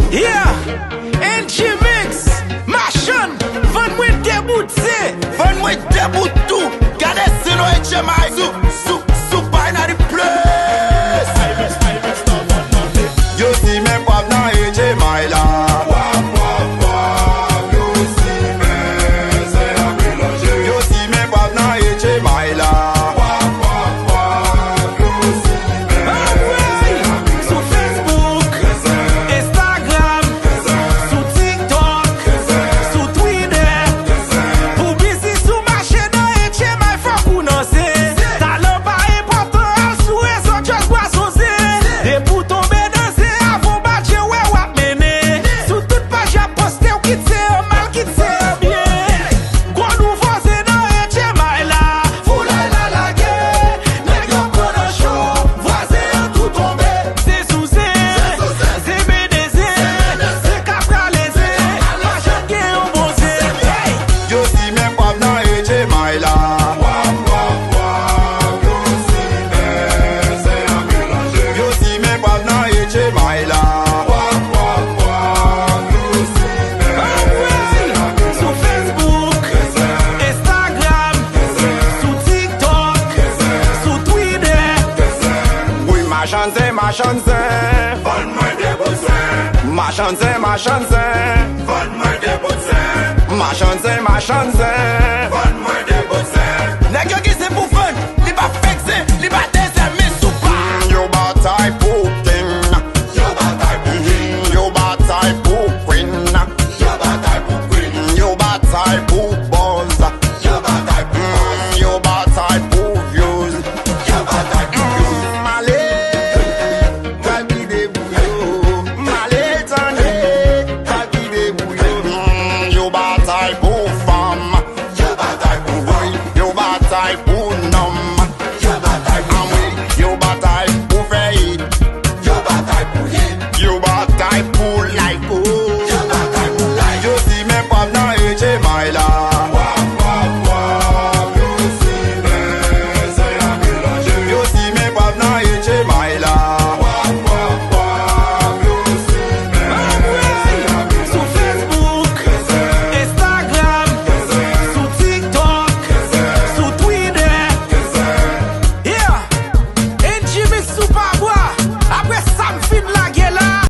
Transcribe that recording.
Yeah, NG Mix, Machan, Van mwen debout se. Van mwen debout tou. Gade se nou HMI. Sou bay na the place. Yo si men pap nan HMI la. Yo si men pap nan HMI la. Sou Facebook, Instagram, sou TikTok, sou Twitter. Publici sou marché nan HMI fok ou nan se. Talent pa important sou rezo just boisson se. De pou tombe nan se avon badje we wap mene. Sou tout page a poste ou kit se mal kit se bien. Gwa nouvo se nan HMI la. Foulay la lage, nèg yo konan show. Voisin an tout tombe. Se sou se, se BDZ, se kapraleze. Machan gen yon bon se. Yo si men pap nan HMI la. Yo si men pap nan HMI la. Sou Facebook, Instagram, sou TikTok, sou Twitter. Oui, machan se. Van mwen debout se. Machan se. Van mwen debout se. Machan se. Van mwen debout se. Nèg yo ki se pou